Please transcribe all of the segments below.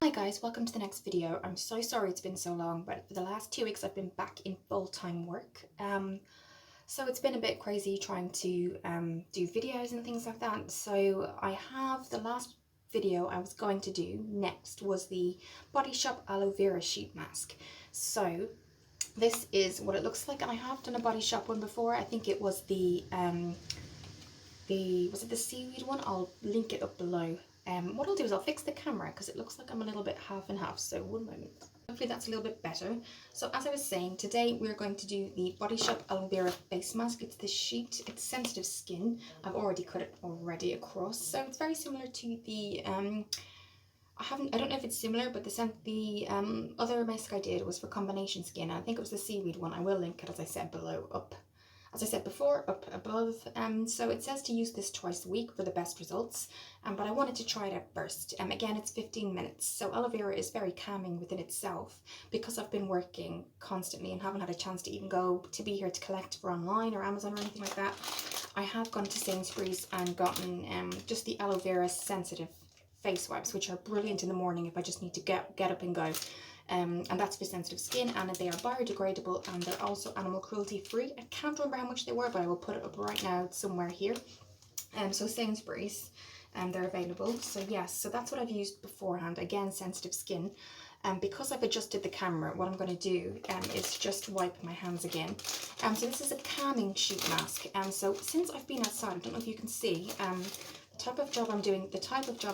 Hi guys, welcome to the next video. I'm so sorry it's been so long, but for the last 2 weeks I've been back in full-time work. So it's been a bit crazy trying to do videos and things like that. So I have the last video I was going to do next was the Body Shop Aloe Vera sheet mask. So this is what it looks like, and I have done a Body Shop one before. I think it was the was it the seaweed one? I'll link it up below. What I'll do is I'll fix the camera because it looks like I'm a little bit half and half, so one moment. Hopefully that's a little bit better. So as I was saying, today we're going to do the Body Shop Aloe Vera face mask. It's this sheet, it's sensitive skin. I've already cut it across, so it's very similar to the I don't know if it's similar, but the other mask I did was for combination skin. I think it was the seaweed one. I will link it, as I said, below, up. As I said before, up above. So it says to use this twice a week for the best results, but I wanted to try it out first. Again, it's 15 minutes, so aloe vera is very calming within itself. Because I've been working constantly and haven't had a chance to even go to be here to collect for online or Amazon or anything like that, I have gone to Sainsbury's and gotten just the aloe vera sensitive face wipes, which are brilliant in the morning if I just need to get up and go. And that's for sensitive skin, and they are biodegradable, and they're also animal cruelty free. I can't remember how much they were, but I will put it up right now. It's somewhere here. So Sainsbury's, they're available. So yes, so that's what I've used beforehand. Again, sensitive skin. Because I've adjusted the camera, what I'm going to do is just wipe my hands again. So this is a calming sheet mask. So since I've been outside, I don't know if you can see, the type of job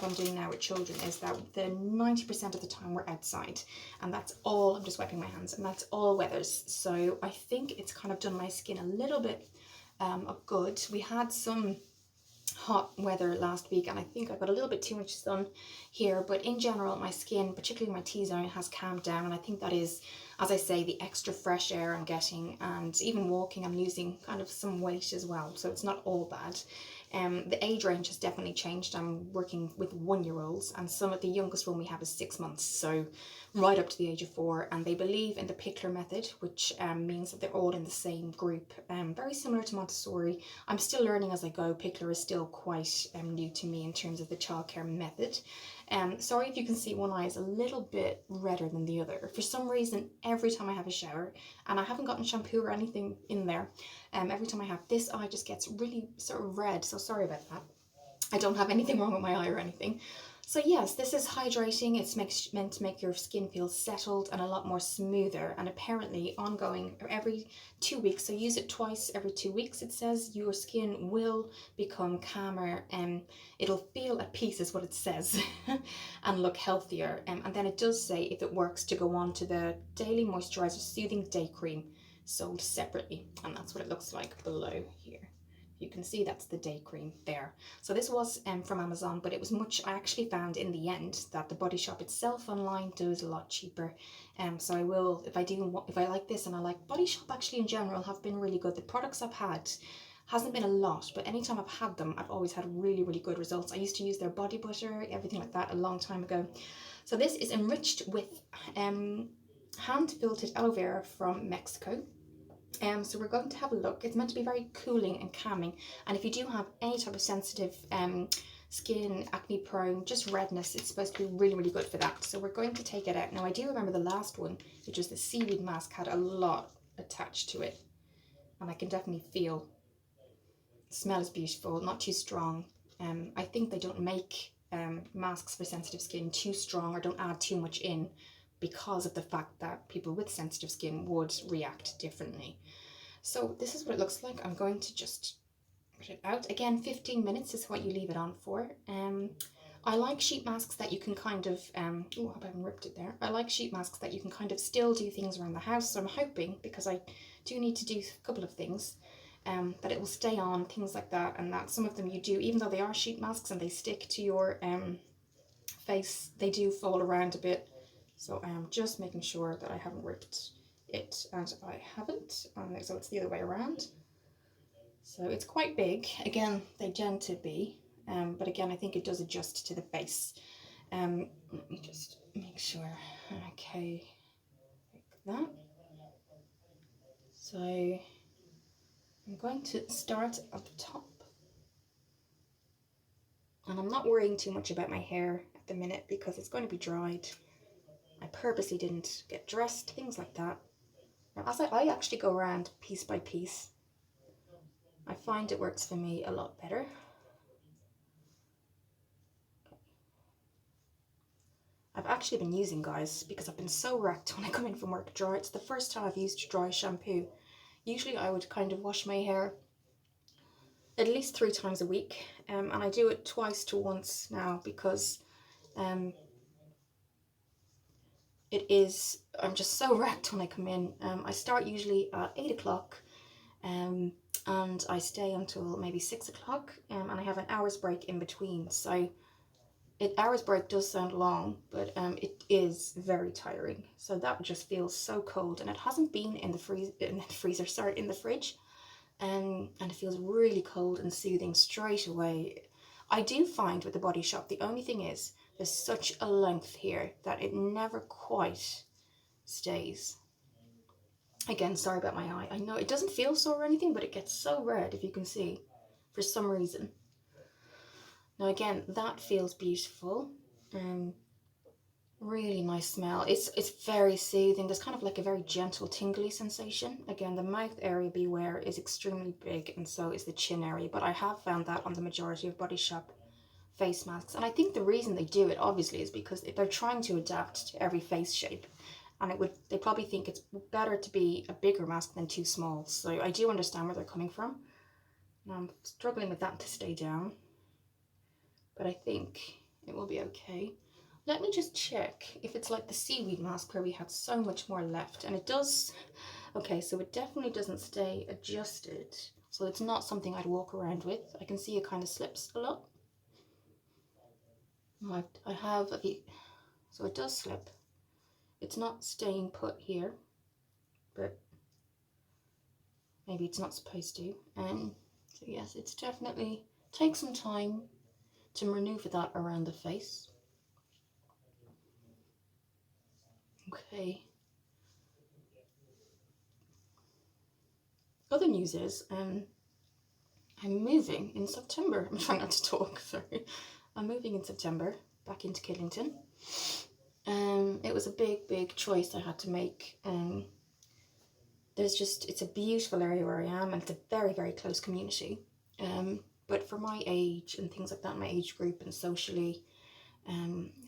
I'm doing now with children is that the 90% of the time we're outside, and that's all, I'm just wiping my hands, and that's all weathers. So I think it's kind of done my skin a little bit of good. We had some hot weather last week, and I think I got a little bit too much sun here, but in general my skin, particularly my T-zone, has calmed down, and I think that is, as I say, the extra fresh air I'm getting, and even walking I'm losing kind of some weight as well, so it's not all bad. The age range has definitely changed. I'm working with 1-year-olds, and some of the youngest one we have is 6 months, so right up to the age of 4, and they believe in the Pickler method, which means that they're all in the same group, very similar to Montessori. I'm still learning as I go. Pickler is still quite new to me in terms of the childcare method. Sorry if you can see one eye is a little bit redder than the other. For some reason, every time I have a shower, and I haven't gotten shampoo or anything in there, every time I have, this eye just gets really sort of red, so sorry about that. I don't have anything wrong with my eye or anything. So yes, this is hydrating. It's meant to make your skin feel settled and a lot more smoother, and apparently ongoing every 2 weeks. So use it twice every 2 weeks. It says your skin will become calmer, and it'll feel at peace is what it says, and look healthier. And then it does say if it works to go on to the Daily Moisturizer Soothing Day Cream, sold separately, and that's what it looks like below here. You can see that's the day cream there. So this was from Amazon, but it was much, I actually found in the end that the Body Shop itself online does a lot cheaper. So I will, if I like this, and I like Body Shop actually in general, have been really good. The products I've had hasn't been a lot, but anytime I've had them, I've always had really, really good results. I used to use their body butter, everything like that, a long time ago. So this is enriched with hand-filtered aloe vera from Mexico. So we're going to have a look. It's meant to be very cooling and calming, and if you do have any type of sensitive skin, acne prone, just redness, it's supposed to be really, really good for that. So we're going to take it out. Now I do remember the last one, which was the seaweed mask, had a lot attached to it, and I can definitely feel the smell is beautiful, not too strong. I think they don't make masks for sensitive skin too strong, or don't add too much in, because of the fact that people with sensitive skin would react differently. So this is what it looks like. I'm going to just put it out. Again, 15 minutes is what you leave it on for. I like sheet masks that you can kind of, oh, I haven't ripped it there. I like sheet masks that you can kind of still do things around the house. So I'm hoping, because I do need to do a couple of things, that it will stay on, things like that, and that some of them you do, even though they are sheet masks and they stick to your face, they do fall around a bit. So I am just making sure that I haven't ripped it, and I haven't, so it's the other way around. So it's quite big. Again, they tend to be, but again, I think it does adjust to the face. Let me just make sure. Okay, like that. So I'm going to start at the top, and I'm not worrying too much about my hair at the minute because it's going to be dried. I purposely didn't get dressed, things like that. Now, as I actually go around piece by piece, I find it works for me a lot better. I've actually been using, guys, because I've been so wrecked when I come in from work, dry. It's the first time I've used dry shampoo. Usually I would kind of wash my hair at least 3 times a week, and I do it twice to once now because I'm just so wrecked when I come in. I start usually at 8 o'clock and I stay until maybe 6 o'clock, and I have an hour's break in between. So hour's break does sound long, but it is very tiring. So that just feels so cold, and it hasn't been in the in the fridge, and it feels really cold and soothing straight away. I do find with the Body Shop, the only thing is there's such a length here that it never quite stays. Again, sorry about my eye. I know it doesn't feel sore or anything, but it gets so red, if you can see, for some reason. Now again, that feels beautiful. Really nice smell. It's very soothing. There's kind of like a very gentle tingly sensation. Again, the mouth area, beware, is extremely big, and so is the chin area, but I have found that on the majority of Body Shop face masks. And I think the reason they do it, obviously, is because they're trying to adapt to every face shape, and they probably think it's better to be a bigger mask than too small. So I do understand where they're coming from. Now I'm struggling with that to stay down, but I think it will be okay. Let me just check if it's like the seaweed mask where we had so much more left, and it does. Okay, so it definitely doesn't stay adjusted, so it's not something I'd walk around with. I can see it kind of slips a lot. I have a few, so it does slip. It's not staying put here, but maybe it's not supposed to. And so yes, it's definitely take some time to maneuver that around the face. Okay. Other news is I'm moving in September. I'm trying not to talk, sorry. I'm moving in September back into Kidlington. It was a big choice I had to make. It's a beautiful area where I am, and it's a very close community. But for my age and things like that, my age group and socially,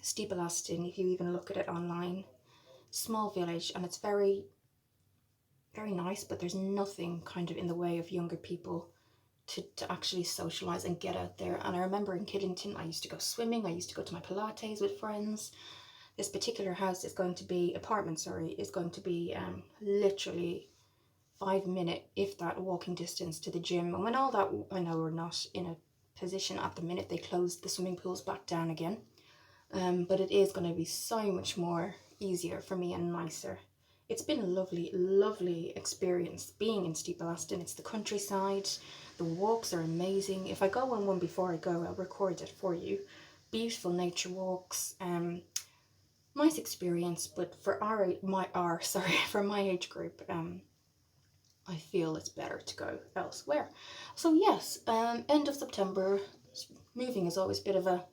Steeple Aston, if you even look at it online, small village, and it's very nice, but there's nothing kind of in the way of younger people to actually socialise and get out there. And I remember in Kidlington, I used to go swimming, I used to go to my Pilates with friends. This particular house is going to be, is going to be literally 5-minute, if that, walking distance to the gym. And when all that, I know we're not in a position at the minute, they closed the swimming pools back down again. But it is going to be so much more easier for me and nicer. It's been a lovely experience being in Steeple Aston. It's the countryside, the walks are amazing. If I go on one before I go, I'll record it for you. Beautiful nature walks, nice experience, but for for my age group, I feel it's better to go elsewhere. So yes, end of September, moving is always a bit of a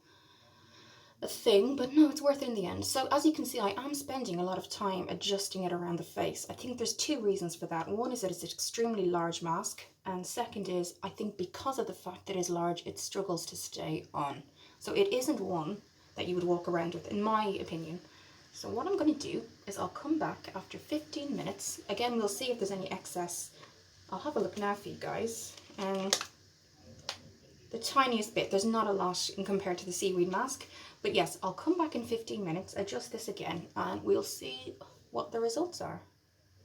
thing, but no, it's worth it in the end. So as you can see, I am spending a lot of time adjusting it around the face. I think there's 2 reasons for that. One is that it's an extremely large mask, and second is I think because of the fact that it is large, it struggles to stay on. So it isn't one that you would walk around with, in my opinion. So what I'm going to do is I'll come back after 15 minutes. Again, we'll see if there's any excess. I'll have a look now for you guys. The tiniest bit, there's not a lot in compared to the seaweed mask. But yes, I'll come back in 15 minutes, adjust this again, and we'll see what the results are.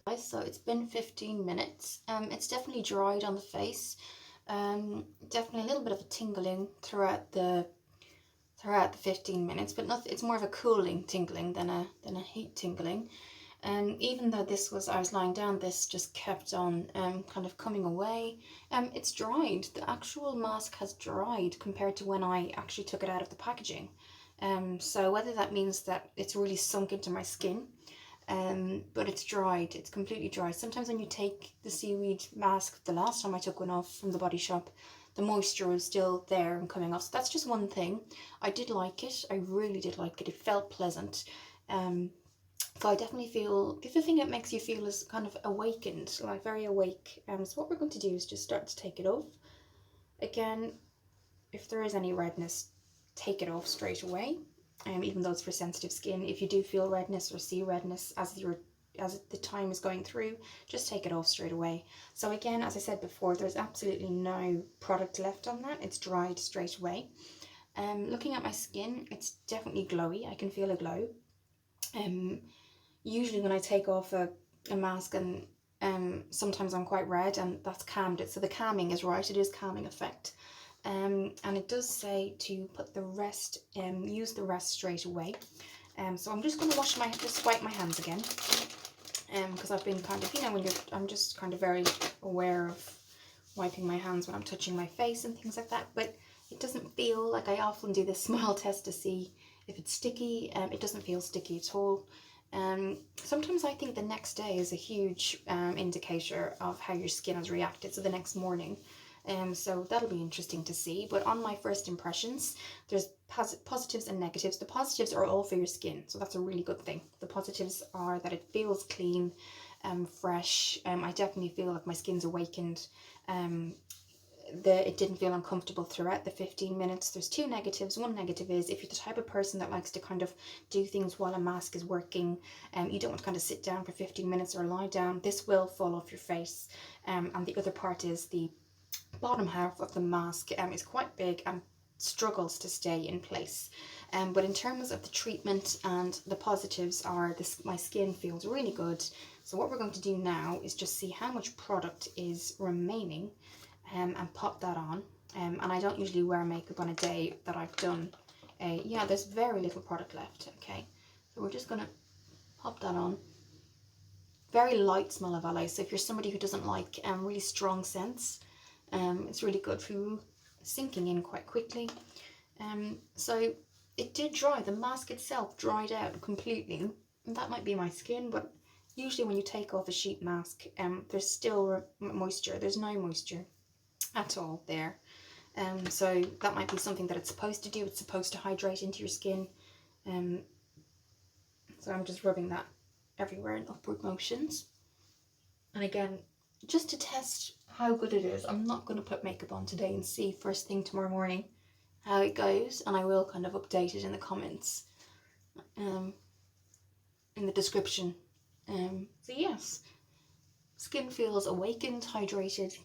Guys, so it's been 15 minutes. It's definitely dried on the face. Definitely a little bit of a tingling throughout the 15 minutes, but it's more of a cooling tingling than a heat tingling. And even though I was lying down, this just kept on kind of coming away. It's dried. The actual mask has dried compared to when I actually took it out of the packaging. So whether that means that it's really sunk into my skin, but it's dried. It's completely dry. Sometimes when you take the seaweed mask, the last time I took one off from the Body Shop, the moisture was still there and coming off. So that's just one thing. I did like it. I really did like it. It felt pleasant. So I definitely feel, the other thing it makes you feel is kind of awakened, like very awake. So what we're going to do is just start to take it off. Again, if there is any redness, take it off straight away. Even though it's for sensitive skin, if you do feel redness or see redness as the time is going through, just take it off straight away. So again, as I said before, there's absolutely no product left on that. It's dried straight away. Looking at my skin, it's definitely glowy. I can feel a glow. Usually when I take off a mask, and sometimes I'm quite red, and that's calmed it. So the calming is right. It is calming effect. And it does say to put the rest, use the rest straight away. So I'm just going to just wipe my hands again. Because I've been kind of, I'm just kind of very aware of wiping my hands when I'm touching my face and things like that. But it doesn't feel like, I often do this smile test to see if it's sticky. It doesn't feel sticky at all. Sometimes I think the next day is a huge indicator of how your skin has reacted, so the next morning. So that'll be interesting to see. But on my first impressions, there's positives and negatives. The positives are all for your skin, so that's a really good thing. The positives are that it feels clean, fresh. I definitely feel like my skin's awakened. It didn't feel uncomfortable throughout the 15 minutes. There's two negatives. One negative is if you're the type of person that likes to kind of do things while a mask is working, you don't want to kind of sit down for 15 minutes or lie down, this will fall off your face. And the other part is the bottom half of the mask is quite big and struggles to stay in place. But in terms of the treatment, and the positives are this, my skin feels really good. So what we're going to do now is just see how much product is remaining, and pop that on. And I don't usually wear makeup on a day that I've done yeah, there's very little product left. Okay, so we're just gonna pop that on. Very light smell of aloe, so if you're somebody who doesn't like really strong scents, it's really good for you, sinking in quite quickly. So it did dry, the mask itself dried out completely, and that might be my skin, but usually when you take off a sheet mask, there's still moisture. There's no moisture at all there. So that might be something that it's supposed to do. It's supposed to hydrate into your skin. So I'm just rubbing that everywhere in upward motions. And again, just to test how good it is, I'm not going to put makeup on today and see first thing tomorrow morning how it goes, and I will kind of update it in the comments, in the description. So yes, skin feels awakened, hydrated,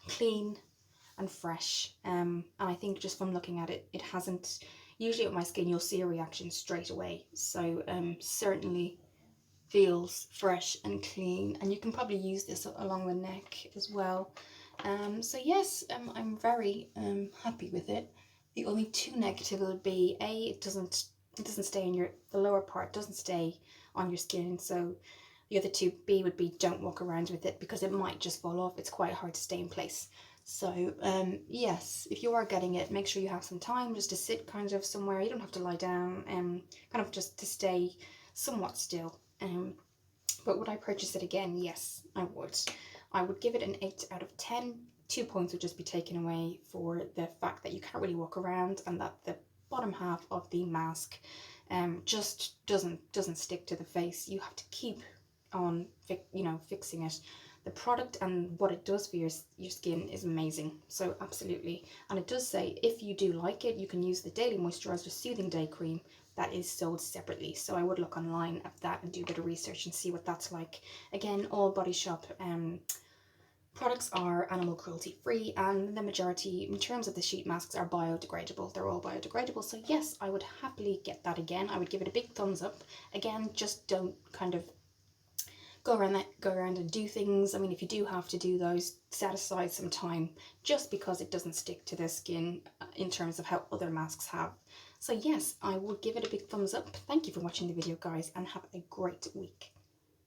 clean and fresh, and I think just from looking at it, it hasn't, usually with my skin you'll see a reaction straight away, so certainly feels fresh and clean, and you can probably use this along the neck as well. So yes, I'm very happy with it. The only two negative would be it doesn't stay in the lower part doesn't stay on your skin, so the other two, B would be don't walk around with it because it might just fall off. It's quite hard to stay in place. So yes, if you are getting it, make sure you have some time just to sit kind of somewhere. You don't have to lie down, kind of just to stay somewhat still. But would I purchase it again? Yes, I would. I would give it an 8 out of 10. 2 points would just be taken away for the fact that you can't really walk around, and that the bottom half of the mask just doesn't stick to the face. You have to keep on fixing it. The product and what it does for your skin is amazing, so absolutely. And it does say if you do like it, you can use the Daily Moisturizer Soothing Day Cream that is sold separately, so I would look online at that and do a bit of research and see what that's like. Again, all Body Shop products are animal cruelty free, and the majority in terms of the sheet masks are biodegradable. They're all biodegradable, so yes, I would happily get that again. I would give it a big thumbs up. Again, just don't kind of go around and do things. I mean, if you do have to do those, set aside some time, just because it doesn't stick to the skin in terms of how other masks have. So yes, I would give it a big thumbs up. Thank you for watching the video, guys, and have a great week.